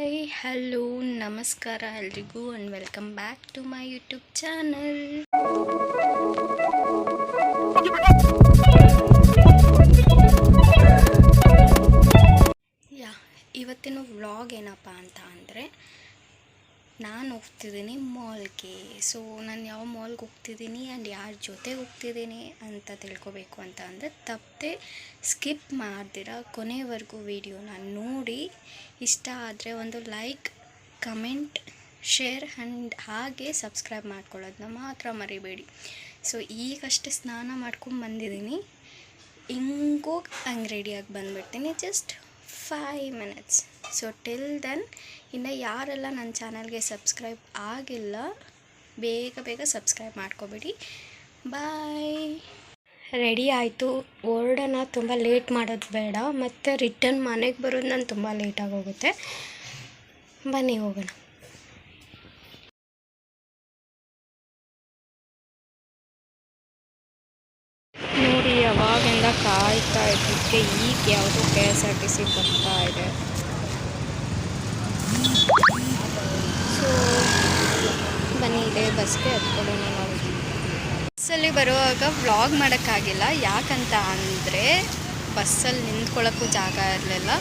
Hi hello ನಮಸ್ಕಾರ ಎಲ್ರಿಗೂ and welcome back to my YouTube channel. ಇವತ್ತಿನ ವ್ಲಾಗ್ ಏನಪ್ಪ ಅಂತ ಅಂದರೆ, ನಾನು ಹೋಗ್ತಿದ್ದೀನಿ ಮಾಲ್ಗೆ. ಸೊ ನಾನು ಯಾವ ಮಾಲ್ಗೆ ಹೋಗ್ತಿದ್ದೀನಿ ಆ್ಯಂಡ್ ಯಾರ ಜೊತೆಗೆ ಹೋಗ್ತಿದ್ದೀನಿ ಅಂತ ತಿಳ್ಕೊಬೇಕು ಅಂತ ಅಂದರೆ, ತಪ್ಪದೆ ಸ್ಕಿಪ್ ಮಾಡ್ದಿರ ಕೊನೆವರೆಗೂ ವಿಡಿಯೋನ ನೋಡಿ. ಇಷ್ಟ ಆದರೆ ಒಂದು ಲೈಕ್, ಕಮೆಂಟ್, ಶೇರ್ ಆ್ಯಂಡ್ ಹಾಗೆ ಸಬ್ಸ್ಕ್ರೈಬ್ ಮಾಡ್ಕೊಳ್ಳೋದನ್ನ ಮಾತ್ರ ಮರಿಬೇಡಿ. ಸೊ ಈಗಷ್ಟೇ ಸ್ನಾನ ಮಾಡ್ಕೊಂಡು ಬಂದಿದ್ದೀನಿ, ಹಿಂಗೋಗಿ ಹಂಗೆ ರೆಡಿಯಾಗಿ ಬಂದುಬಿಡ್ತೀನಿ. Just 5 minutes. So till then ಇನ್ನು ಯಾರೆಲ್ಲ ನನ್ನ ಚಾನಲ್ಗೆ ಸಬ್ಸ್ಕ್ರೈಬ್ ಆಗಿಲ್ಲ, ಬೇಗ ಸಬ್ಸ್ಕ್ರೈಬ್ ಮಾಡ್ಕೊಬೇಡಿ. ಬಾಯ್. ರೆಡಿ ಆಯಿತು, ಹೊರಡೋಣ. ತುಂಬ ಲೇಟ್ ಮಾಡೋದು ಬೇಡ, ಮತ್ತು ರಿಟರ್ನ್ ಮನೆಗೆ ಬರೋದು ನಾನು ತುಂಬ ಲೇಟಾಗಿ ಹೋಗುತ್ತೆ. ಬನ್ನಿ ಹೋಗೋಣ. ನೋಡಿ, ಯಾವಾಗಿಂದ ಕಾಯ್ತಾ ಇದ್ದಕ್ಕೆ ಈಗ ಯಾವುದೋ KSRTC ಬರ್ತಾ ಇದೆ. ಸೊ ಬನ್ನಿ, ಇದೆ ಬಸ್ಗೆ ಹತ್ಕೊಳ್ಳೋಣ. ನಾವು ಬಸ್ಸಲ್ಲಿ ಬರುವಾಗ ವ್ಲಾಗ್ ಮಾಡೋಕ್ಕಾಗಿಲ್ಲ, ಯಾಕಂತ ಅಂದರೆ ಬಸ್ಸಲ್ಲಿ ನಿಂತ್ಕೊಳ್ಳೋಕ್ಕೂ ಜಾಗ ಇರಲಿಲ್ಲ.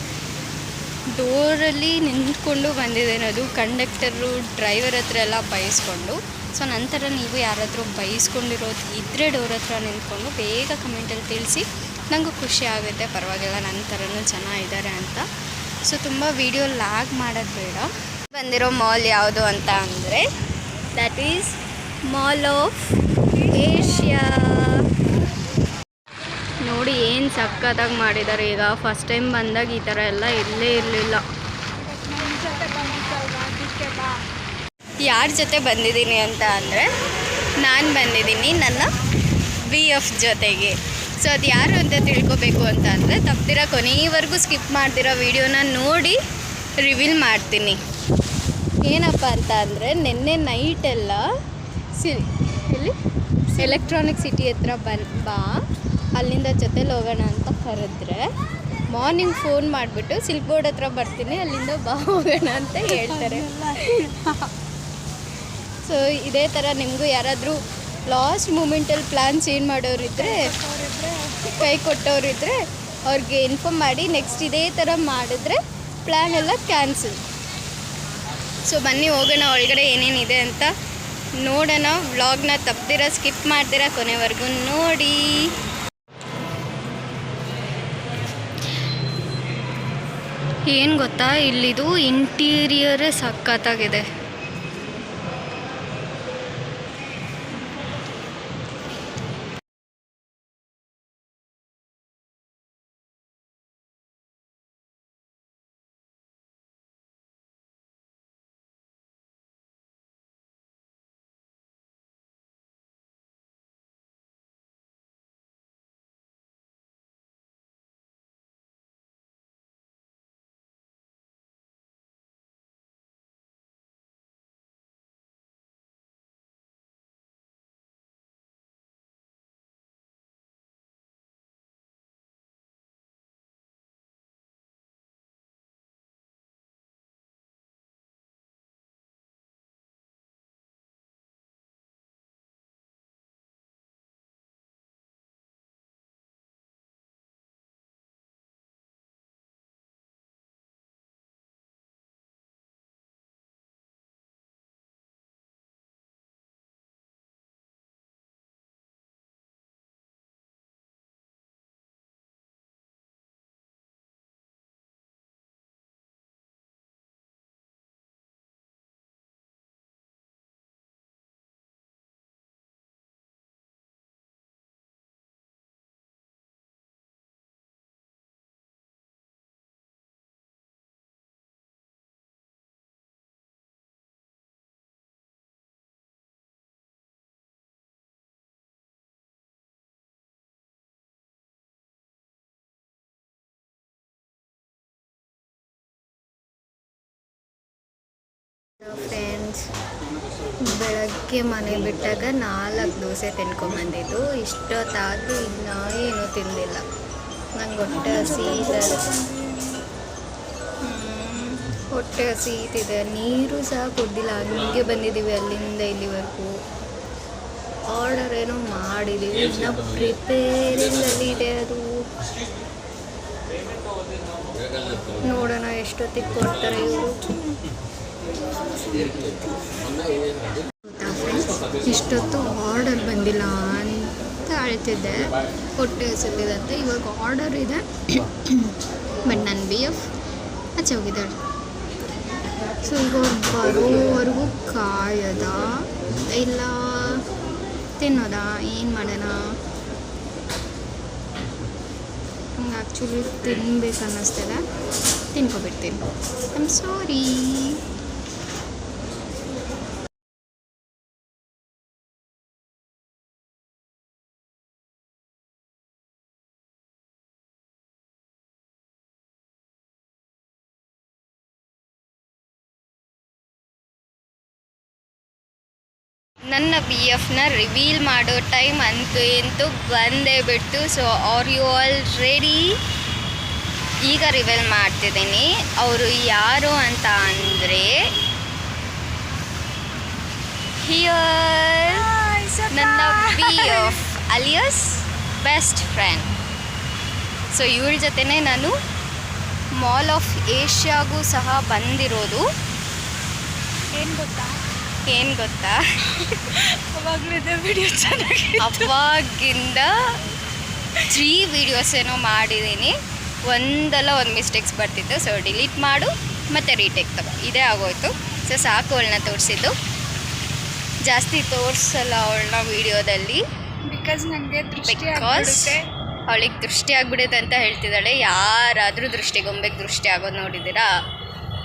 ಡೋರಲ್ಲಿ ನಿಂತ್ಕೊಂಡು ಬಂದಿದ್ದೇನೆ, ಅದು ಕಂಡಕ್ಟರು ಡ್ರೈವರ್ ಹತ್ರ ಎಲ್ಲ ಬೈಸ್ಕೊಂಡು. ಸೊ ನಂತರ ನೀವು ಯಾರಾದರೂ ಬೈಸ್ಕೊಂಡಿರೋದು ಇದ್ದರೆ ಡೋರ್ ಹತ್ರ ನಿಂತ್ಕೊಂಡು ಬೇಗ ಕಮೆಂಟಲ್ಲಿ ತಿಳಿಸಿ, ನನಗೂ ಖುಷಿ ಆಗುತ್ತೆ. ಪರವಾಗಿಲ್ಲ, ನನ್ನ ಥರನೂ ಜನ ಇದ್ದಾರೆ ಅಂತ. ಸೊ ತುಂಬ ವಿಡಿಯೋ ಲ್ಯಾಗ್ ಮಾಡೋದು ಬೇಡ. ಬಂದಿರೋ ಮಾಲ್ ಯಾವುದು ಅಂತ ಅಂದರೆ, that is mall of Asia. ನೋಡಿ ಏನು ಸಕ್ಕತ್ತಾಗಿ ಮಾಡಿದ್ದಾರೆ. ಈಗ ಫಸ್ಟ್ ಟೈಮ್ ಬಂದಾಗ ಈ ಥರ ಎಲ್ಲ ಇಲ್ಲೇ ಇರಲಿಲ್ಲ. ಯಾರ ಜೊತೆ ಬಂದಿದ್ದೀನಿ ಅಂತ ಅಂದರೆ, ನಾನು ಬಂದಿದ್ದೀನಿ ನನ್ನ BF ಜೊತೆಗೆ. ಸೊ ಅದು ಯಾರು ಅಂತ ತಿಳ್ಕೊಬೇಕು ಅಂತ ಅಂದರೆ, ತಪ್ಪದಿರ ಕೊನೆಯವರೆಗೂ ಸ್ಕಿಪ್ ಮಾಡ್ದಿರೋ ವಿಡಿಯೋನ ನೋಡಿ ರಿವೀಲ್ ಮಾಡ್ತೀನಿ. ಏನಪ್ಪ ಅಂತ ಅಂದರೆ, ನಿನ್ನೆ ನೈಟೆಲ್ಲ ಇಲ್ಲಿ ಎಲೆಕ್ಟ್ರಾನಿಕ್ ಸಿಟಿ ಹತ್ರ ಬಾ, ಅಲ್ಲಿಂದ ಜೊತೆಲಿ ಹೋಗೋಣ ಅಂತ ಕರೆದ್ರೆ, ಮಾರ್ನಿಂಗ್ ಫೋನ್ ಮಾಡಿಬಿಟ್ಟು ಸಿಲ್ಕ್ ಬೋರ್ಡ್ ಹತ್ರ ಬರ್ತೀನಿ, ಅಲ್ಲಿಂದ ಬಾ ಹೋಗೋಣ ಅಂತ ಹೇಳ್ತಾರೆ. ಸೊ ಇದೇ ಥರ ನಿಮಗೂ ಯಾರಾದರೂ ಲಾಸ್ಟ್ ಮೂಮೆಂಟಲ್ಲಿ ಪ್ಲ್ಯಾನ್ ಚೇಂಜ್ ಮಾಡೋರಿದ್ದರೆ, ಕೈ ಕೊಟ್ಟವರಿದ್ದರೆ ಅವ್ರಿಗೆ ಇನ್ಫಾರ್ಮ್ ಮಾಡಿ, ನೆಕ್ಸ್ಟ್ ಇದೇ ಥರ ಮಾಡಿದ್ರೆ ಪ್ಲ್ಯಾನ್ ಎಲ್ಲ ಕ್ಯಾನ್ಸಲ್. ಸೊ ಬನ್ನಿ ಹೋಗೋಣ, ಒಳಗಡೆ ಏನೇನಿದೆ ಅಂತ ನೋಡೋಣ. ವ್ಲಾಗ್ನ ತಪ್ಪದಿರ ಸ್ಕಿಪ್ ಮಾಡ್ದಿರ ಕೊನೆವರೆಗೂ ನೋಡಿ. ಏನು ಗೊತ್ತಾ, ಇಲ್ಲಿದು ಇಂಟೀರಿಯರೇ ಸಖತ್ತಾಗಿದೆ. ಫ್ರೆಂಡ್ಸ್, ಬೆಳಗ್ಗೆ ಮನೆ ಬಿಟ್ಟಾಗ 4 ದೋಸೆ ತಿನ್ಕೊಂಬಂದಿದ್ದು, ಇಷ್ಟೊತ್ತಾದರೂ ಇನ್ನೂ ಏನೂ ತಿಂದಿಲ್ಲ. ನಂಗೆ ಹೊಟ್ಟೆ ಹಸಿ ಇದೆ. ಹೊಟ್ಟೆ ಹಸೀತಿದೆ, ನೀರು ಸಹ ಕುಡ್ದಿಲ್ಲ, ಹಂಗೆ ಬಂದಿದ್ದೀವಿ ಅಲ್ಲಿಂದ ಇಲ್ಲಿವರೆಗೂ. ಆರ್ಡರ್ ಏನೋ ಮಾಡಿದ್ದೀವಿ, ಇನ್ನು ಪ್ರಿಪೇರಿಂಗಲ್ಲಿ ಇದೆ ಅದು. ನೋಡೋಣ ಎಷ್ಟೊತ್ತಿಗೆ ಕೊಡ್ತಾರೆ ಇವರು. ಇಷ್ಟೊತ್ತು ಆರ್ಡರ್ ಬಂದಿಲ್ಲ ಅಂತ ಹೇಳ್ತಿದ್ದೆ, ಹೊಟ್ಟೆ ಹಸಿತಿದಂತೆ. ಇವಾಗ ಆರ್ಡರ್ ಇದೆ, ಬಟ್ ನನ್ನ BF ಆಚೆ ಹೋಗಿದ್ದಾಳೆ. ಸೊ ಈಗ ಅವ್ರು ಬರೋವರೆಗೂ ಕಾಯದ ಇಲ್ಲ ತಿನ್ನೋದಾ, ಏನು ಮಾಡೋಣ? ನಂಗೆ ಆ್ಯಕ್ಚುಲಿ ತಿನ್ಬೇಕು ಅನ್ನಿಸ್ತದೆ, ತಿನ್ಕೊಬಿಡ್ತೀನಿ. I am sorry. ನನ್ನ BFನ ರಿವೀಲ್ ಮಾಡೋ ಟೈಮ್ ಅಂತೂ ಬಂದೇ ಬಿಟ್ಟು. So are you all ready? ಈಗ ರಿವೀಲ್ ಮಾಡ್ತಿದ್ದೀನಿ. ಅವರು ಯಾರು ಅಂತ ಅಂದರೆ, ಹಿಯರ್ ನನ್ನ BF alias best friend. So ಇವಳ ಜೊತೆನೇ ನಾನು ಮಾಲ್ ಆಫ್ ಏಷ್ಯಾಗೂ ಸಹ ಬಂದಿರೋದು. ಏನು ಗೊತ್ತಾ ಅವಾಗಲೇ ವಿಡಿಯೋ ಚೆನ್ನಾಗಿ, ಅವಾಗಿಂದ 3 ವೀಡಿಯೋಸ್ ಏನೋ ಮಾಡಿದ್ದೀನಿ. ಒಂದು ಮಿಸ್ಟೇಕ್ಸ್ ಬರ್ತಿತ್ತು. ಸೊ ಡಿಲೀಟ್ ಮಾಡು ಮತ್ತು ರೀಟೇಕ್ ತಗೋ, ಇದೇ ಆಗೋಯ್ತು. ಸೊ ಸಾಕು ಅವಳನ್ನ ತೋರಿಸಿದ್ದು, ಜಾಸ್ತಿ ತೋರಿಸಲ್ಲ ಅವಳನ್ನ ವೀಡಿಯೋದಲ್ಲಿ. ಬಿಕಾಸ್ ಅವಳಿಗೆ ದೃಷ್ಟಿ ಆಗ್ಬಿಡುತ್ತೆ ಅಂತ ಹೇಳ್ತಿದ್ದಾಳೆ. ಯಾರಾದರೂ ದೃಷ್ಟಿಗೊಂಬೆಗೆ ದೃಷ್ಟಿ ಆಗೋದು ನೋಡಿದ್ದೀರಾ?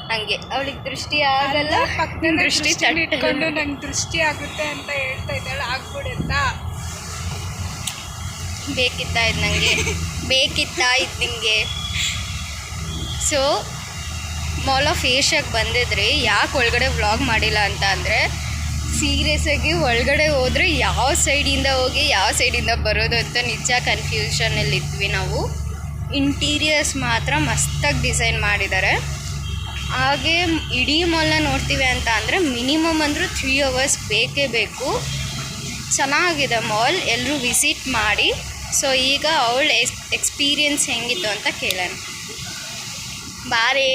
ಹಂಗೆ ಅವಳಿಗೆ ದೃಷ್ಟಿ ಆಗಲ್ಲ, ದೃಷ್ಟಿ ಇಟ್ಕೊಂಡು ನಂಗೆ ದೃಷ್ಟಿ ಆಗುತ್ತೆ ಅಂತ ಹೇಳ್ತಾ ಇದ್ದಾಳೆ. ಆಗ್ಬಿಡುತ್ತಾ? ಬೇಕಿತ್ತಾ ಇದು ನನಗೆ? ಬೇಕಿತ್ತಾ ಇದು ನಿಮಗೆ? ಸೊ ಮಾಲ್ ಆಫ್ ಏಷ್ಯಾಗೆ ಬಂದಿದ್ರಿ, ಯಾಕೆ ಒಳಗಡೆ ವ್ಲಾಗ್ ಮಾಡಿಲ್ಲ ಅಂತ ಅಂದರೆ, ಸೀರಿಯಸ್ಸಾಗಿ ಒಳಗಡೆ ಹೋದರೆ ಯಾವ ಸೈಡಿಂದ ಹೋಗಿ ಯಾವ ಸೈಡಿಂದ ಬರೋದು ಅಂತ ನಿಜ ಕನ್ಫ್ಯೂಷನಲ್ಲಿ ಇದ್ವಿ ನಾವು. ಇಂಟೀರಿಯರ್ಸ್ ಮಾತ್ರ ಮಸ್ತಾಗಿ ಡಿಸೈನ್ ಮಾಡಿದ್ದಾರೆ. ಹಾಗೆ ಇಡೀ ಮಾಲ್ನ ನೋಡ್ತೀವಿ ಅಂತ ಅಂದರೆ ಮಿನಿಮಮ್ ಅಂದರೂ 3 ಅವರ್ಸ್ ಬೇಕೇ ಬೇಕು. ಚೆನ್ನಾಗಿದೆ ಮಾಲ್, ಎಲ್ಲರೂ ವಿಸಿಟ್ ಮಾಡಿ. ಸೊ ಈಗ ಅವಳ ಎಕ್ಸ್ಪೀರಿಯನ್ಸ್ ಹೆಂಗಿತ್ತು ಅಂತ ಕೇಳೋಣ. ಬಾರೇ,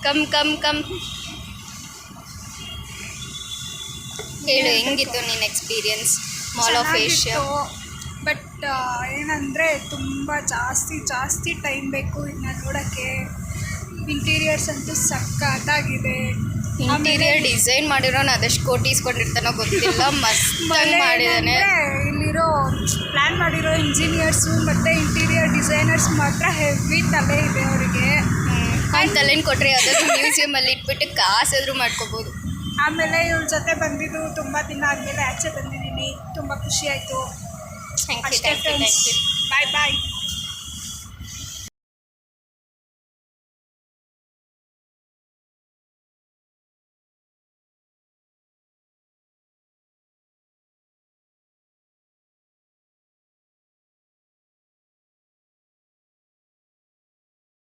ಕಮ್ ಕಮ್ ಕಮ್ ಹೇಳು, ಹೆಂಗಿತ್ತು ನಿನ್ನ experience mall of Asia? But ಏನಂದರೆ ತುಂಬ ಜಾಸ್ತಿ ಟೈಮ್ ಬೇಕು ಇದನ್ನ ನೋಡೋಕ್ಕೆ. ಇಂಟೀರಿಯರ್ಸ್ ಅಂತೂ ಸಖತ್ತಾಗಿದೆ. ಇಂಟೀರಿಯರ್ ಡಿಸೈನ್ ಮಾಡಿರೋನು ಅದೆಷ್ಟು ಕೋಟಿ ಇಸ್ಕೊಂಡಿರ್ತಾನೋ ಗೊತ್ತಿಲ್ಲ, ಮಸ್ತಾಗಿ ಮಾಡಿದ್ದಾನೆ. ಇಲ್ಲಿರೋ ಪ್ಲ್ಯಾನ್ ಮಾಡಿರೋ ಇಂಜಿನಿಯರ್ಸು ಮತ್ತು ಇಂಟೀರಿಯರ್ ಡಿಸೈನರ್ಸ್ ಮಾತ್ರ ಹೆವಿ ತಲೆ ಇದೆ ಅವರಿಗೆ. ಅವ್ನು ತಲೆನ ಕೊಟ್ಟರೆ ಯಾವುದಾದ್ರು ಮ್ಯೂಸಿಯಮಲ್ಲಿ ಇಟ್ಬಿಟ್ಟು ಕಾಸಾದರೂ ಮಾಡ್ಕೋಬೋದು. ಆಮೇಲೆ ಇವಳ ಜೊತೆ ಬಂದಿದ್ದು ತುಂಬ ದಿನ ಆದಮೇಲೆ ಆಚೆ ಬಂದಿದ್ದೀನಿ, ತುಂಬ ಖುಷಿ ಆಯಿತು. Thank you. Bye bye.